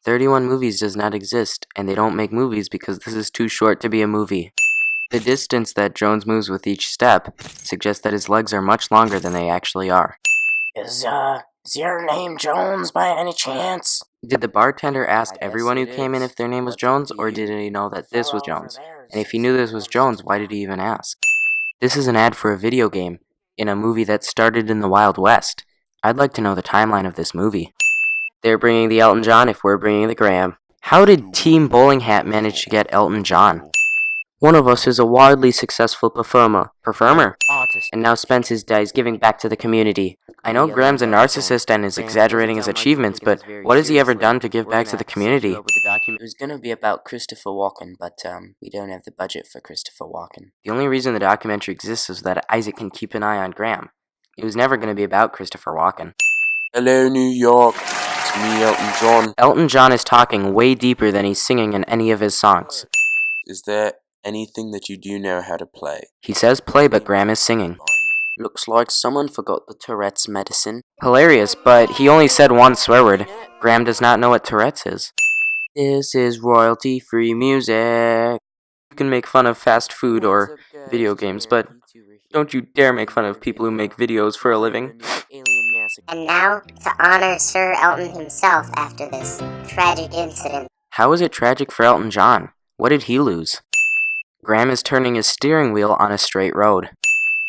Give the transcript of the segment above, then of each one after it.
31 movies does not exist, and they don't make movies because this is too short to be a movie. The distance that Jones moves with each step suggests that his legs are much longer than they actually are. Is your name Jones by any chance? Did the bartender ask everyone who came in if their name was Jones, or did he know that this was Jones? And if he knew this was Jones, why did he even ask? This is an ad for a video game in a movie that started in the Wild West. I'd like to know the timeline of this movie. They're bringing the Elton John if we're bringing the Graham. How did Team Bowling Hat manage to get Elton John? One of us is a wildly successful performer, and now spends his days giving back to the community. I know Graham's a narcissist and is exaggerating his achievements, but what has he ever done to give back to the community? It was gonna be about Christopher Walken, but we don't have the budget for Christopher Walken. The only reason the documentary exists is that Isaac can keep an eye on Graham. It was never going to be about Christopher Walken. Hello, New York. It's me, Elton John. Elton John is talking way deeper than he's singing in any of his songs. Is there anything that you do know how to play? He says play, but Graham is singing. Looks like someone forgot the Tourette's medicine. Hilarious, but he only said one swear word. Graham does not know what Tourette's is. This is royalty-free music. You can make fun of fast food or video games, but don't you dare make fun of people who make videos for a living. And now, to honor Sir Elton himself after this tragic incident. How is it tragic for Elton John? What did he lose? Graham is turning his steering wheel on a straight road.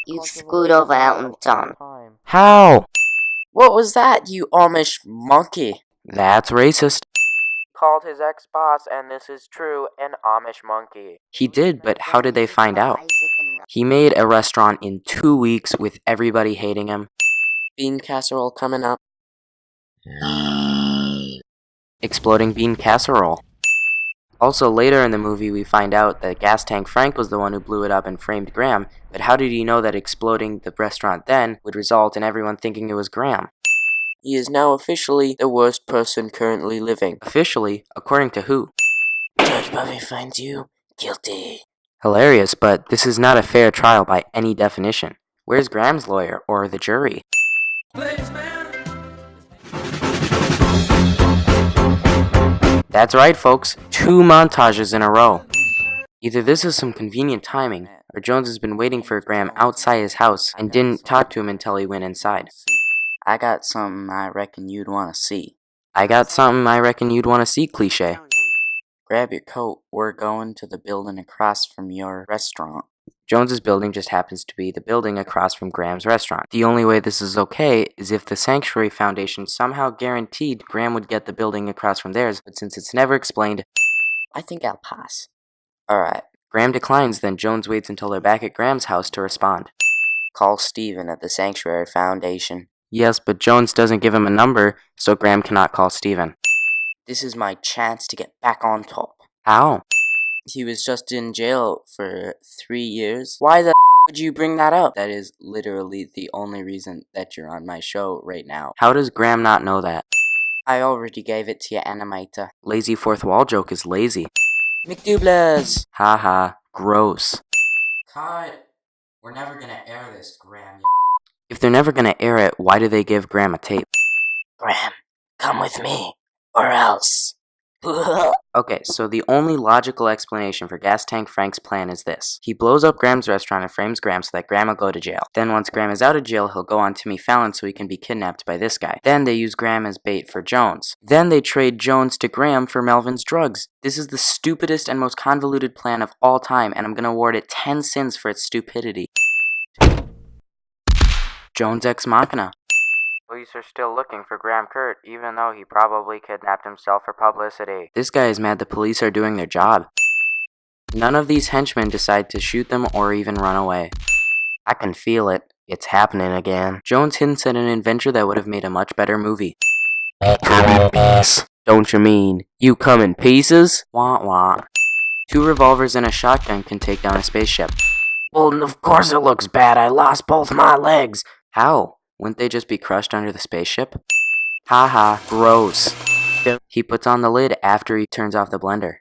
You screwed over Elton John. How? What was that, you Amish monkey? That's racist. Called his ex-boss, and this is true, an Amish monkey. He did, but how did they find out? He made a restaurant in 2 weeks with everybody hating him. Bean casserole coming up. Exploding bean casserole. Also, later in the movie, we find out that Gas Tank Frank was the one who blew it up and framed Graham, but how did he know that exploding the restaurant then would result in everyone thinking it was Graham? He is now officially the worst person currently living. Officially, according to who? Judge Bobby finds you guilty. Hilarious, but this is not a fair trial by any definition. Where's Graham's lawyer, or the jury? That's right, folks. 2 montages in a row. Either this is some convenient timing, or Jones has been waiting for Graham outside his house and didn't talk to him until he went inside. I got something I reckon you'd want to see. I got something I reckon you'd want to see, cliche. Grab your coat. We're going to the building across from your restaurant. Jones's building just happens to be the building across from Graham's restaurant. The only way this is okay is if the Sanctuary Foundation somehow guaranteed Graham would get the building across from theirs, but since it's never explained, I think I'll pass. Alright. Graham declines, then Jones waits until they're back at Graham's house to respond. Call Steven at the Sanctuary Foundation. Yes, but Jones doesn't give him a number, so Graham cannot call Steven. This is my chance to get back on top. How? He was just in jail for 3 years. Why the would you bring that up? That is literally the only reason that you're on my show right now. How does Graham not know that? I already gave it to your animator. Lazy fourth wall joke is lazy. McDoublers! Haha, gross. Cut. We're never gonna air this, Graham. If they're never gonna air it, why do they give Graham a tape? Graham, come with me, or else. Okay, so the only logical explanation for Gas Tank Frank's plan is this. He blows up Graham's restaurant and frames Graham so that Graham will go to jail. Then once Graham is out of jail, he'll go on Timmy Fallon so he can be kidnapped by this guy. Then they use Graham as bait for Jones. Then they trade Jones to Graham for Melvin's drugs. This is the stupidest and most convoluted plan of all time, and I'm gonna award it 10 sins for its stupidity. Jones Ex Machina. Police are still looking for Graham Kurt, even though he probably kidnapped himself for publicity. This guy is mad the police are doing their job. None of these henchmen decide to shoot them or even run away. I can feel it. It's happening again. Jones hints at an adventure that would have made a much better movie. I come in peace. Don't you mean, you come in pieces? Wah wah. 2 revolvers and a shotgun can take down a spaceship. Well, of course it looks bad. I lost both my legs. How? Wouldn't they just be crushed under the spaceship? Haha, gross. He puts on the lid after he turns off the blender.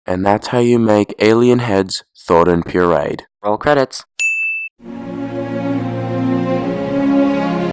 And that's how you make alien heads thawed and pureed. Roll credits.